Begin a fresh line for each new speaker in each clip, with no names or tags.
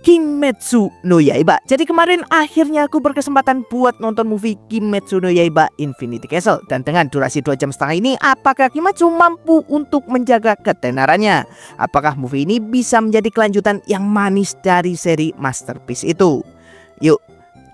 Kimetsu no Yaiba. Jadi kemarin akhirnya aku berkesempatan buat nonton movie Kimetsu no Yaiba Infinity Castle. Dan dengan durasi 2,5 jam ini, apakah Kimetsu mampu untuk menjaga ketenarannya? Apakah movie ini bisa menjadi kelanjutan yang manis dari seri Masterpiece itu? Yuk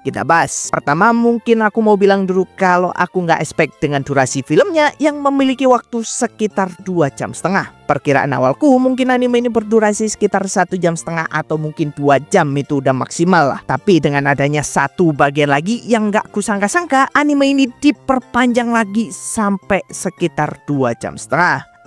kita bahas. Pertama, mungkin aku mau bilang dulu kalau aku nggak expect dengan durasi filmnya yang memiliki waktu sekitar 2,5 jam. Perkiraan awalku mungkin anime ini berdurasi sekitar 1,5 jam atau mungkin 2 jam itu udah maksimal lah. Tapi dengan adanya satu bagian lagi yang nggak kusangka-sangka, anime ini diperpanjang lagi sampai sekitar 2,5 jam.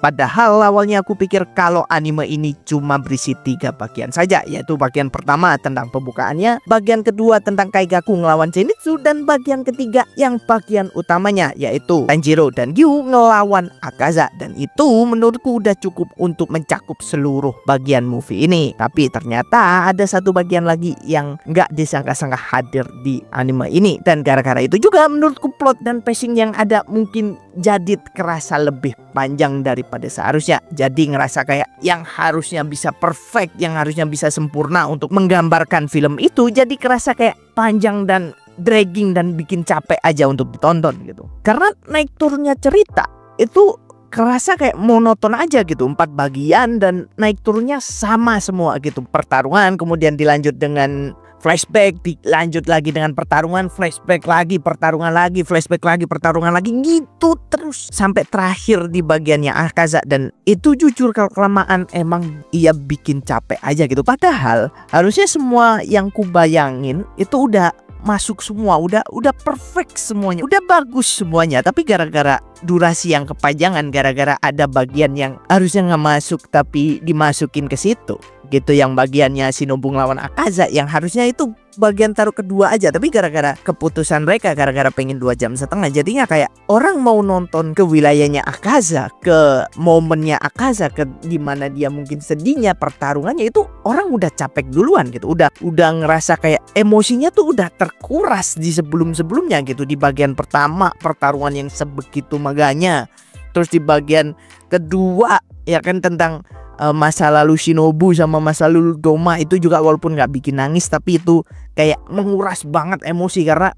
Padahal awalnya aku pikir kalau anime ini cuma berisi 3 bagian saja, yaitu bagian pertama tentang pembukaannya, bagian kedua tentang Kaigaku ngelawan Zenitsu, dan bagian ketiga yang bagian utamanya yaitu Tanjiro dan Gyu ngelawan Akaza. Dan itu menurutku udah cukup untuk mencakup seluruh bagian movie ini. Tapi ternyata ada satu bagian lagi yang nggak disangka-sangka hadir di anime ini. Dan gara-gara itu juga menurutku plot dan pacing yang ada mungkin jadi kerasa lebih panjang daripada seharusnya. Jadi ngerasa kayak yang harusnya bisa perfect, yang harusnya bisa sempurna untuk menggambarkan film itu, jadi kerasa kayak panjang dan dragging dan bikin capek aja untuk ditonton gitu. Karena naik turunnya cerita itu kerasa kayak monoton aja gitu, 4 bagian dan naik turunnya sama semua gitu. Pertarungan kemudian dilanjut dengan flashback, dilanjut lagi dengan pertarungan, flashback lagi, pertarungan lagi, flashback lagi, pertarungan lagi, gitu terus sampai terakhir di bagiannya Akaza. Dan itu jujur kalau kelamaan emang ia bikin capek aja gitu. Padahal harusnya semua yang kubayangin itu udah masuk semua, udah perfect semuanya, udah bagus semuanya. Tapi gara-gara durasi yang kepanjangan, gara-gara ada bagian yang harusnya nggak masuk tapi dimasukin ke situ gitu, yang bagiannya Shinobu ngelawan Akaza yang harusnya itu bagian taruh kedua aja, tapi gara-gara keputusan mereka, gara-gara pengen 2,5 jam, jadinya kayak orang mau nonton ke wilayahnya Akaza, ke momennya Akaza, ke dimana dia mungkin sedihnya, pertarungannya itu orang udah capek duluan gitu, udah ngerasa kayak emosinya tuh udah terkuras di sebelum-sebelumnya gitu. Di bagian pertama pertarungan yang sebegitu megahnya, terus di bagian kedua ya kan tentang masa lalu Shinobu sama masa lalu Doma, itu juga walaupun nggak bikin nangis tapi itu kayak menguras banget emosi karena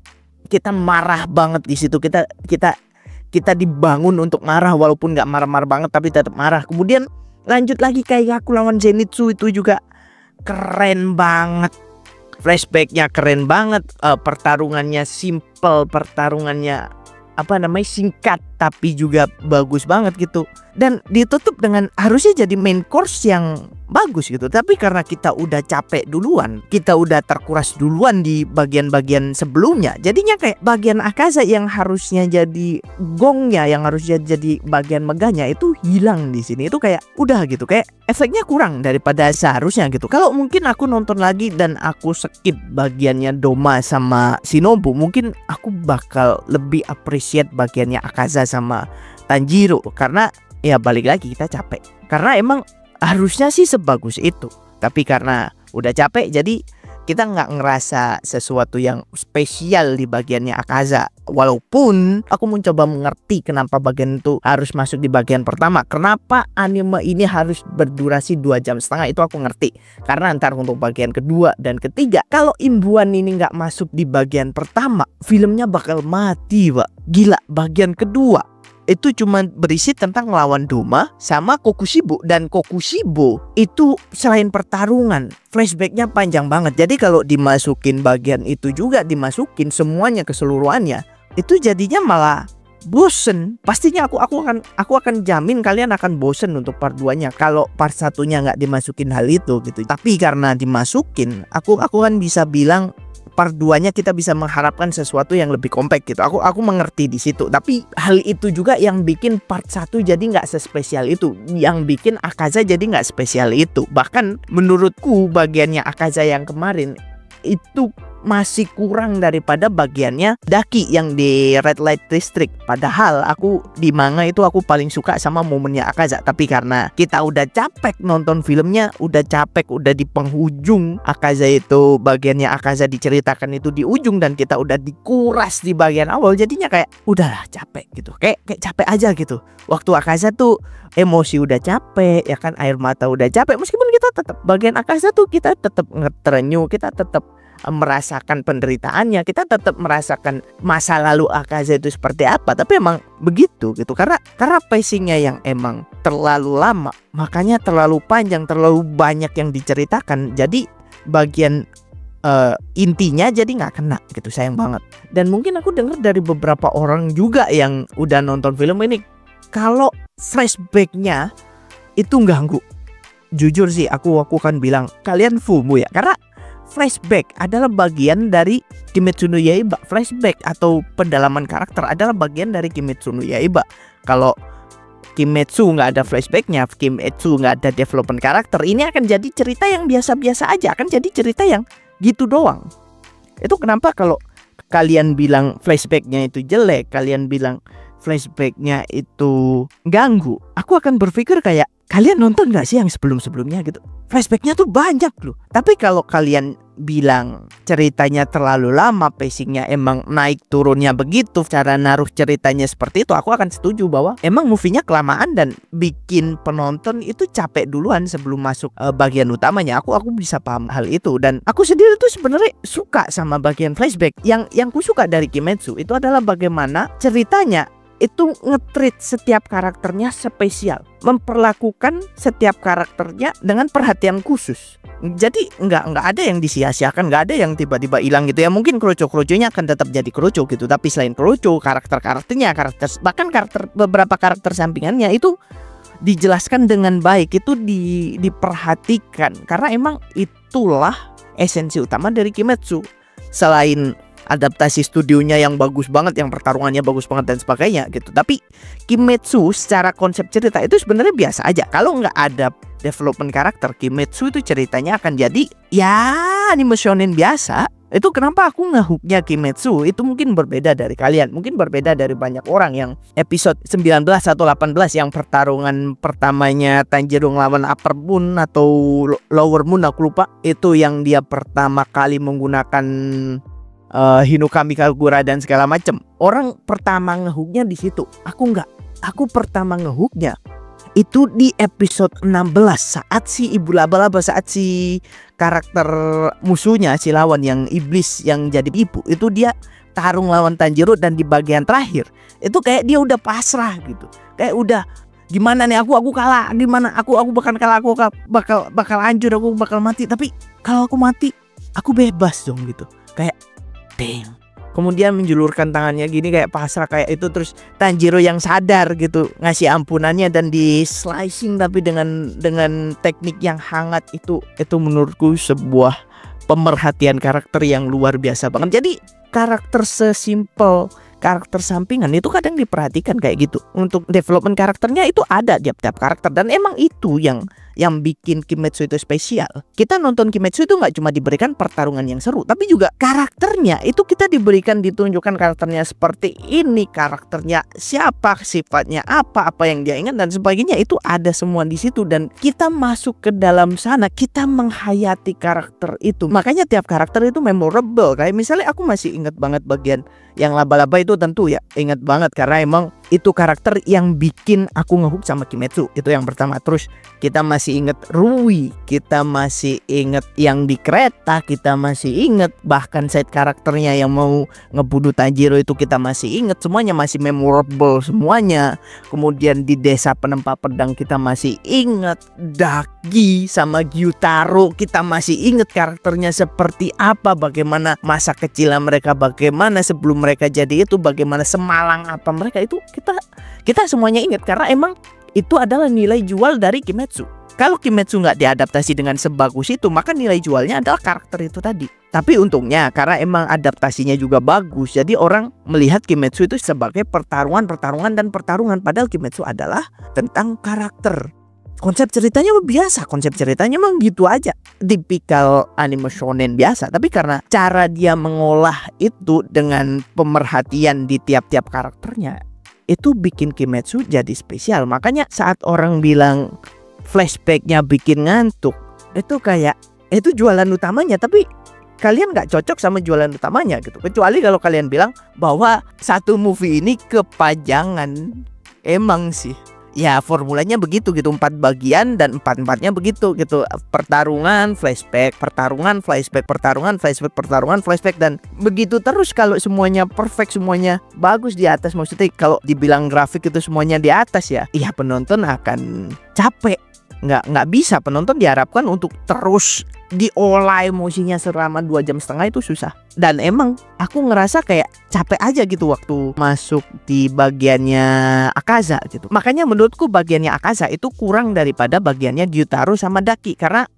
kita marah banget di situ. Kita dibangun untuk marah walaupun nggak marah-marah banget tapi tetap marah. Kemudian lanjut lagi kayak aku lawan Zenitsu, itu juga keren banget. Flashbacknya keren banget, pertarungannya simple, pertarungannya singkat tapi juga bagus banget gitu. Dan ditutup dengan harusnya jadi main course yang bagus gitu. Tapi karena kita udah capek duluan, kita udah terkuras duluan di bagian-bagian sebelumnya, jadinya kayak bagian Akaza yang harusnya jadi gongnya, yang harusnya jadi bagian megahnya itu hilang di sini. Itu kayak udah gitu, kayak efeknya kurang daripada seharusnya gitu. Kalau mungkin aku nonton lagi dan aku skip bagiannya Doma sama Shinobu, mungkin aku bakal lebih appreciate bagiannya Akaza sama Tanjiro, karena ya balik lagi kita capek. Karena emang harusnya sih sebagus itu, tapi karena udah capek jadi kita nggak ngerasa sesuatu yang spesial di bagiannya Akaza. Walaupun aku mencoba mengerti kenapa bagian itu harus masuk di bagian pertama, kenapa anime ini harus berdurasi 2,5 jam, itu aku ngerti. Karena ntar untuk bagian kedua dan ketiga, kalau imbuhan ini nggak masuk di bagian pertama, filmnya bakal mati, Pak. Gila, bagian kedua itu cuma berisi tentang melawan Doma sama Kokushibo. Dan Kokushibo itu selain pertarungan, flashbacknya panjang banget. Jadi kalau dimasukin bagian itu juga, dimasukin semuanya keseluruhannya, itu jadinya malah bosen. Pastinya aku akan jamin kalian akan bosen untuk part 2-nya kalau part 1-nya nggak dimasukin hal itu gitu. Tapi karena dimasukin, aku kan bisa bilang part 2-nya kita bisa mengharapkan sesuatu yang lebih kompak gitu. Aku mengerti di situ. Tapi hal itu juga yang bikin part 1 jadi nggak sespesial itu, yang bikin Akaza jadi nggak spesial itu. Bahkan menurutku bagiannya Akaza yang kemarin itu masih kurang daripada bagiannya Daki yang di Red Light District. Padahal aku di manga itu aku paling suka sama momennya Akaza. Tapi karena kita udah capek nonton filmnya, udah capek, udah di penghujung Akaza itu, bagiannya Akaza diceritakan itu di ujung dan kita udah dikuras di bagian awal, jadinya kayak udahlah capek gitu. Kayak capek aja gitu. Waktu Akaza tuh emosi udah capek ya kan, air mata udah capek, meskipun kita tetap bagian Akaza tuh kita tetap ngeterenyuh, kita tetap merasakan penderitaannya, kita tetap merasakan masa lalu Akaza itu seperti apa. Tapi emang begitu gitu, karena pacingnya yang emang terlalu lama, makanya terlalu panjang, terlalu banyak yang diceritakan. Jadi bagian intinya jadi nggak kena gitu, sayang banget. Dan mungkin aku dengar dari beberapa orang juga yang udah nonton film ini, kalau flashbacknya itu ganggu. Jujur sih aku kan bilang kalian FOMO ya, karena flashback adalah bagian dari Kimetsu no Yaiba. Flashback atau pendalaman karakter adalah bagian dari Kimetsu no Yaiba. Kalau Kimetsu nggak ada flashbacknya, Kimetsu nggak ada development karakter, ini akan jadi cerita yang biasa-biasa aja, akan jadi cerita yang gitu doang. Itu kenapa kalau kalian bilang flashbacknya itu jelek, kalian bilang flashbacknya itu ganggu, aku akan berpikir kayak, kalian nonton gak sih yang sebelum-sebelumnya gitu? Flashbacknya tuh banyak loh. Tapi kalau kalian bilang ceritanya terlalu lama, pacingnya emang naik turunnya begitu, cara naruh ceritanya seperti itu, aku akan setuju bahwa emang movie-nya kelamaan dan bikin penonton itu capek duluan sebelum masuk bagian utamanya. Aku bisa paham hal itu, dan aku sendiri tuh sebenarnya suka sama bagian flashback. Yang ku suka dari Kimetsu itu adalah bagaimana ceritanya itu nge-treat setiap karakternya spesial, memperlakukan setiap karakternya dengan perhatian khusus. Jadi nggak ada yang disia-siakan, nggak ada yang tiba-tiba hilang gitu ya. Mungkin kroco-kroconya akan tetap jadi kroco gitu, tapi selain kroco, karakternya, bahkan beberapa karakter sampingannya itu dijelaskan dengan baik, itu diperhatikan, karena emang itulah esensi utama dari Kimetsu. Selain adaptasi studionya yang bagus banget, yang pertarungannya bagus banget dan sebagainya gitu, tapi Kimetsu secara konsep cerita itu sebenarnya biasa aja. Kalau nggak ada development karakter, Kimetsu itu ceritanya akan jadi ya anime shonen biasa. Itu kenapa aku ngehooknya Kimetsu itu mungkin berbeda dari kalian, mungkin berbeda dari banyak orang yang episode 19 atau 18 yang pertarungan pertamanya Tanjiro lawan Upper Moon atau Lower Moon, aku lupa, itu yang dia pertama kali menggunakan Hinokami Kagura dan segala macam. Orang pertama ngehooknya di situ. Aku enggak. Aku pertama ngehooknya itu di episode 16 saat si ibu laba-laba, saat si karakter musuhnya, si lawan yang iblis yang jadi ibu itu dia tarung lawan Tanjiro, dan di bagian terakhir itu kayak dia udah pasrah gitu. Kayak udah gimana nih, aku kalah, gimana aku bakal kalah, aku bakal hancur, aku bakal mati. Tapi kalau aku mati aku bebas dong gitu. Kayak damn. Kemudian menjulurkan tangannya gini kayak pasrah kayak itu, terus Tanjiro yang sadar gitu ngasih ampunannya dan di slicing tapi dengan teknik yang hangat. Itu menurutku sebuah pemerhatian karakter yang luar biasa banget. Jadi karakter sesimpel karakter sampingan itu kadang diperhatikan kayak gitu. Untuk development karakternya itu ada tiap-tiap karakter, dan emang itu yang bikin Kimetsu itu spesial. Kita nonton Kimetsu itu nggak cuma diberikan pertarungan yang seru, tapi juga karakternya itu kita diberikan, ditunjukkan karakternya seperti ini, karakternya siapa, sifatnya apa yang dia ingat dan sebagainya, itu ada semua di situ. Dan kita masuk ke dalam sana, kita menghayati karakter itu. Makanya tiap karakter itu memorable. Kayak misalnya aku masih ingat banget bagian yang laba-laba itu, tentu ya ingat banget karena emang itu karakter yang bikin aku ngehook sama Kimetsu. Itu yang pertama. Terus kita masih inget Rui, kita masih inget yang di kereta, kita masih inget bahkan side karakternya yang mau ngebunuh Tanjiro itu kita masih inget. Semuanya masih memorable semuanya. Kemudian di desa penempa pedang kita masih inget Daki sama Gyutaro, kita masih inget karakternya seperti apa, bagaimana masa kecil mereka, bagaimana sebelum mereka jadi itu, bagaimana semalang apa mereka itu, kita semuanya ingat karena emang itu adalah nilai jual dari Kimetsu. Kalau Kimetsu nggak diadaptasi dengan sebagus itu, maka nilai jualnya adalah karakter itu tadi. Tapi untungnya karena emang adaptasinya juga bagus, jadi orang melihat Kimetsu itu sebagai pertarungan. Padahal Kimetsu adalah tentang karakter. konsep ceritanya biasa, konsep ceritanya emang gitu aja, tipikal anime shonen biasa. Tapi karena cara dia mengolah itu dengan pemerhatian di tiap-tiap karakternya, itu bikin Kimetsu jadi spesial. Makanya saat orang bilang flashbacknya bikin ngantuk, itu kayak itu jualan utamanya, tapi kalian nggak cocok sama jualan utamanya gitu. Kecuali kalau kalian bilang bahwa satu movie ini kepanjangan. Emang sih, ya formulanya begitu gitu, 4 bagian dan 4-4-nya begitu gitu. Pertarungan, flashback, pertarungan, flashback, pertarungan, flashback, pertarungan, flashback, dan begitu terus. Kalau semuanya perfect, semuanya bagus di atas, maksudnya kalau dibilang grafik itu semuanya di atas ya penonton akan capek. Nggak bisa, penonton diharapkan untuk terus diolah emosinya selama 2,5 jam itu susah. Dan emang aku ngerasa kayak capek aja gitu waktu masuk di bagiannya Akaza gitu. Makanya menurutku bagiannya Akaza itu kurang daripada bagiannya Gyutaro sama Daki, karena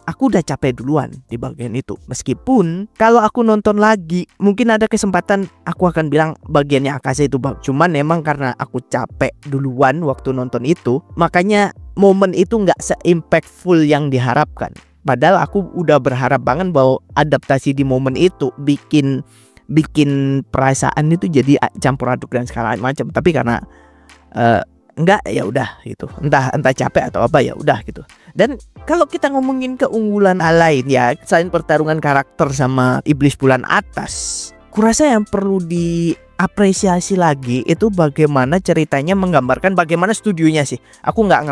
aku udah capek duluan di bagian itu. Meskipun kalau aku nonton lagi mungkin ada kesempatan aku akan bilang bagiannya Akaza itu bagus. Cuman emang karena aku capek duluan waktu nonton itu, makanya momen itu nggak se-impactful yang diharapkan. Padahal aku udah berharap banget bahwa adaptasi di momen itu bikin perasaan itu jadi campur aduk dan segala macam. Tapi karena enggak, ya udah gitu. Entah capek atau apa, ya udah gitu. Dan kalau kita ngomongin keunggulan lain ya, selain pertarungan karakter sama iblis bulan atas, kurasa yang perlu diapresiasi lagi itu bagaimana ceritanya menggambarkan, bagaimana studionya sih. Aku nggak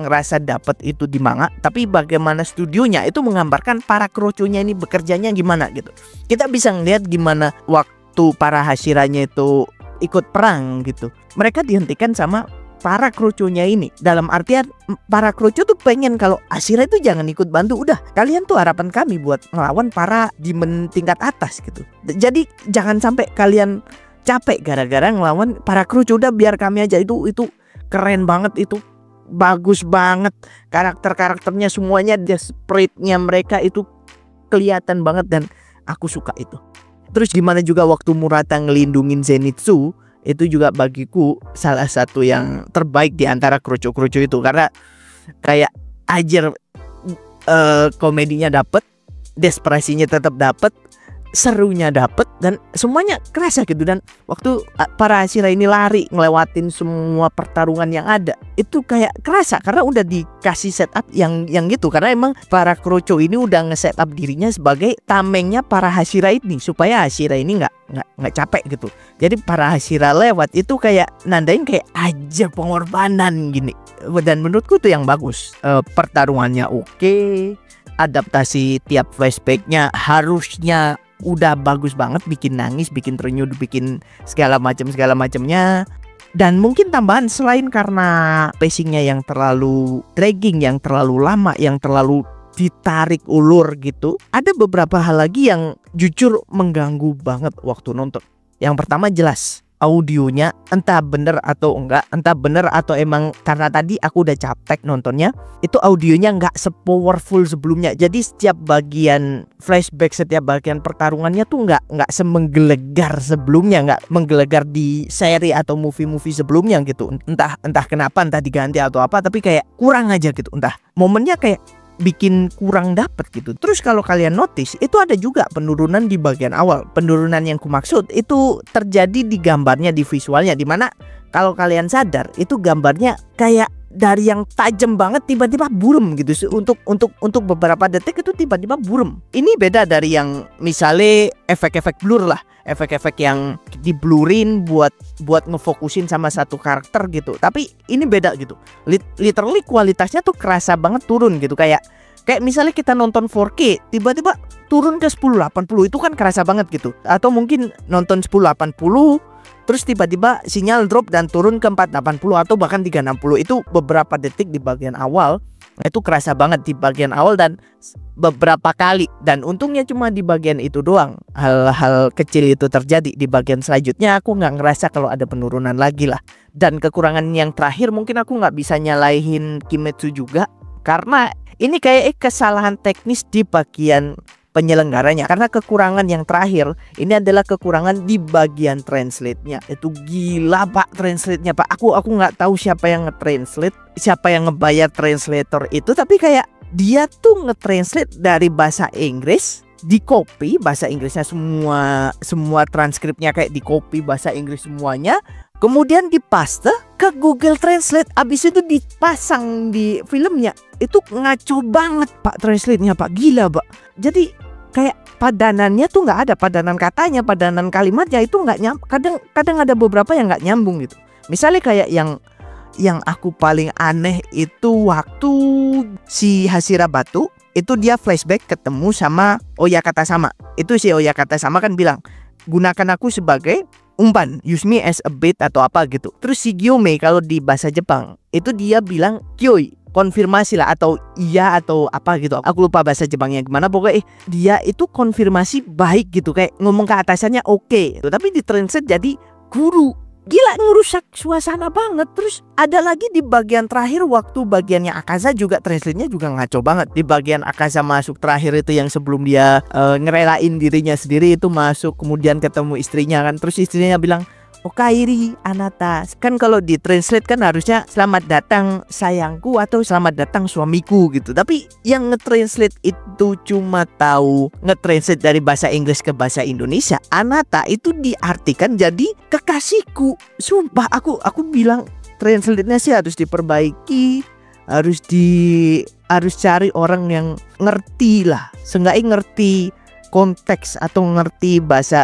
ngerasa dapat itu di manga, tapi bagaimana studionya itu menggambarkan para kroconya ini bekerjanya gimana gitu. Kita bisa ngeliat gimana waktu para Hashiranya itu ikut perang gitu, mereka dihentikan sama para kroconya ini. Dalam artian para kroco tuh pengen kalau Hashira itu jangan ikut bantu, udah kalian tuh harapan kami buat ngelawan para demon tingkat atas gitu. Jadi jangan sampai kalian capek gara-gara ngelawan para kroco, udah biar kami aja. Itu keren banget, itu bagus banget, karakternya semuanya, spiritnya mereka itu kelihatan banget dan aku suka itu. Terus gimana juga waktu Murata ngelindungin Zenitsu, itu juga bagiku salah satu yang terbaik di antara kroco-kroco itu, karena kayak ajar komedinya dapet, desperasinya tetap dapet, serunya dapet, dan semuanya kerasa gitu. Dan waktu para Hashira ini lari ngelewatin semua pertarungan yang ada, itu kayak kerasa karena udah dikasih setup yang gitu. Karena emang para kroco ini udah nge-setup dirinya sebagai tamengnya para Hashira ini, supaya Hashira ini nggak capek gitu. Jadi para Hashira lewat itu kayak nandain kayak aja pengorbanan gini. Dan menurutku tuh yang bagus, pertarungannya oke, adaptasi tiap flashbacknya harusnya udah bagus banget, bikin nangis, bikin terenyuh, bikin segala macamnya. Dan mungkin tambahan, selain karena pacingnya yang terlalu dragging, yang terlalu lama, yang terlalu ditarik ulur gitu, ada beberapa hal lagi yang jujur mengganggu banget waktu nonton. Yang pertama jelas audionya, entah bener atau enggak, entah bener atau emang karena tadi aku udah capek nontonnya, itu audionya nggak sepowerful sebelumnya. Jadi setiap bagian flashback, setiap bagian pertarungannya tuh nggak semenggelegar sebelumnya, nggak menggelegar di seri atau movie sebelumnya gitu. Entah kenapa, entah diganti atau apa, tapi kayak kurang aja gitu. Entah momennya kayak bikin kurang dapet gitu. Terus kalau kalian notice, itu ada juga penurunan di bagian awal. Penurunan yang kumaksud itu terjadi di gambarnya, di visualnya, dimana kalau kalian sadar itu gambarnya kayak dari yang tajam banget tiba-tiba burem gitu. Untuk beberapa detik itu tiba-tiba burem. Ini beda dari yang misalnya efek-efek blur lah, efek-efek yang diblurin buat ngefokusin sama satu karakter gitu. Tapi ini beda gitu. Literally kualitasnya tuh kerasa banget turun gitu. Kayak misalnya kita nonton 4K tiba-tiba turun ke 1080, itu kan kerasa banget gitu. Atau mungkin nonton 1080 terus tiba-tiba sinyal drop dan turun ke 480 atau bahkan 360. Itu beberapa detik di bagian awal, itu kerasa banget di bagian awal dan beberapa kali. Dan untungnya cuma di bagian itu doang hal-hal kecil itu terjadi. Di bagian selanjutnya aku nggak ngerasa kalau ada penurunan lagi lah. Dan kekurangan yang terakhir mungkin aku nggak bisa nyalahin Kimetsu juga, karena ini kayak kesalahan teknis di bagian penyelenggaranya. Karena kekurangan yang terakhir ini adalah kekurangan di bagian translate-nya. Itu gila Pak translate-nya Pak. Aku nggak tahu siapa yang nge-translate, siapa yang ngebayar translator itu, tapi kayak dia tuh nge-translate dari bahasa Inggris, di copy bahasa Inggrisnya semua transkripnya kayak di copy bahasa Inggris semuanya, kemudian dipaste ke Google Translate, abis itu dipasang di filmnya. Itu ngaco banget Pak translate-nya Pak, gila Pak. Jadi kayak padanannya tuh nggak ada, padanan katanya, padanan kalimatnya itu nggak nyambung. Kadang ada beberapa yang nggak nyambung gitu. Misalnya kayak yang aku paling aneh itu waktu si Hashira Batu itu dia flashback ketemu sama Oya Kata Sama. Itu si Oya Kata Sama kan bilang, gunakan aku sebagai umpan, use me as a bait atau apa gitu. Terus si Gyome kalau di bahasa Jepang itu dia bilang kyoi, konfirmasi lah atau iya atau apa gitu. Aku lupa bahasa Jepangnya gimana, pokoknya dia itu konfirmasi baik gitu, kayak ngomong ke atasannya oke. Tapi ditranslate jadi guru. Gila, ngerusak suasana banget. Terus ada lagi di bagian terakhir waktu bagiannya Akaza juga translate-nya juga ngaco banget. Di bagian Akaza masuk terakhir itu yang sebelum dia ngerelain dirinya sendiri itu masuk, kemudian ketemu istrinya kan. Terus istrinya bilang Okairi Anata. Kan kalau di translate kan harusnya selamat datang sayangku atau selamat datang suamiku gitu. Tapi yang nge-translate itu cuma tahu nge-translate dari bahasa Inggris ke bahasa Indonesia. Anata itu diartikan jadi kekasihku. Sumpah aku bilang translate-nya sih harus diperbaiki, harus cari orang yang ngerti lah. Seenggaknya ngerti konteks atau ngerti bahasa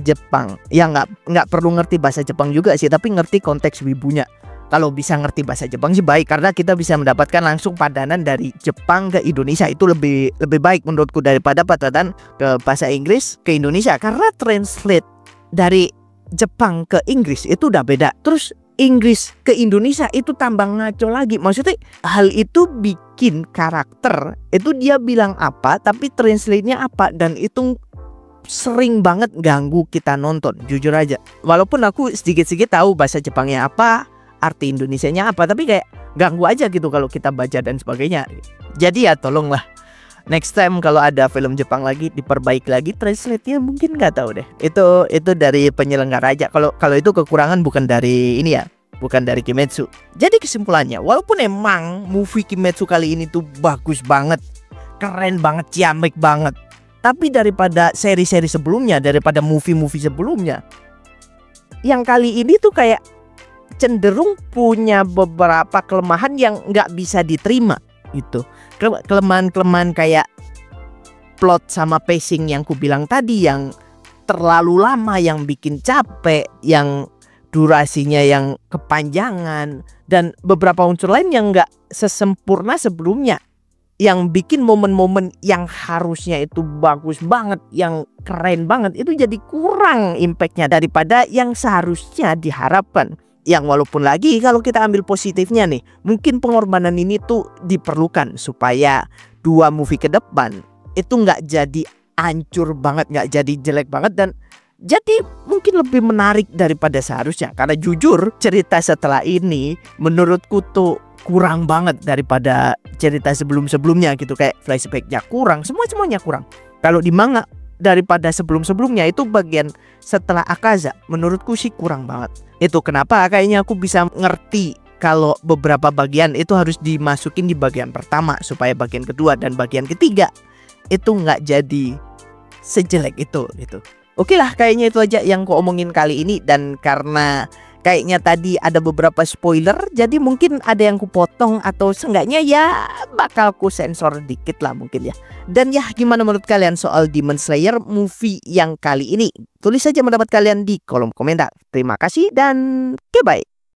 Jepang. Ya nggak perlu ngerti bahasa Jepang juga sih, tapi ngerti konteks wibunya. Kalau bisa ngerti bahasa Jepang sih baik, karena kita bisa mendapatkan langsung padanan dari Jepang ke Indonesia. Itu lebih baik menurutku daripada padanan ke bahasa Inggris ke Indonesia. Karena translate dari Jepang ke Inggris itu udah beda. Terus Inggris ke Indonesia itu tambah ngaco lagi. Maksudnya hal itu bikin karakter itu dia bilang apa tapi translate-nya apa, dan itu sering banget ganggu kita nonton, jujur aja. Walaupun aku sedikit-sedikit tahu bahasa Jepangnya apa, arti Indonesianya apa, tapi kayak ganggu aja gitu kalau kita baca dan sebagainya. Jadi ya tolonglah next time kalau ada film Jepang lagi diperbaiki lagi translate-nya, mungkin nggak tahu deh. Itu dari penyelenggara aja. Kalau itu kekurangan bukan dari ini ya, bukan dari Kimetsu. Jadi kesimpulannya, walaupun emang movie Kimetsu kali ini tuh bagus banget, keren banget, ciamik banget, tapi daripada seri-seri sebelumnya, daripada movie-movie sebelumnya, yang kali ini tuh kayak cenderung punya beberapa kelemahan yang nggak bisa diterima gitu. Kelemahan-kelemahan kayak plot sama pacing yang ku bilang tadi, yang terlalu lama, yang bikin capek, yang durasinya yang kepanjangan, dan beberapa unsur lain yang nggak sesempurna sebelumnya, yang bikin momen-momen yang harusnya itu bagus banget, yang keren banget, itu jadi kurang impactnya daripada yang seharusnya diharapkan. Yang walaupun lagi kalau kita ambil positifnya nih, mungkin pengorbanan ini tuh diperlukan supaya dua movie ke depan itu nggak jadi hancur banget, nggak jadi jelek banget, dan jadi mungkin lebih menarik daripada seharusnya. Karena jujur cerita setelah ini menurutku tuh kurang banget daripada cerita sebelum-sebelumnya gitu. Kayak flashbacknya kurang, semuanya kurang. Kalau di manga daripada sebelum-sebelumnya itu bagian setelah Akaza menurutku sih kurang banget. Itu kenapa kayaknya aku bisa ngerti kalau beberapa bagian itu harus dimasukin di bagian pertama supaya bagian kedua dan bagian ketiga itu nggak jadi sejelek itu gitu. Oke lah, kayaknya itu aja yang ku omongin kali ini. Dan karena kayaknya tadi ada beberapa spoiler, jadi mungkin ada yang ku potong atau seenggaknya ya bakal ku sensor dikit lah mungkin ya. Dan ya, gimana menurut kalian soal Demon Slayer movie yang kali ini? Tulis saja pendapat kalian di kolom komentar. Terima kasih dan goodbye.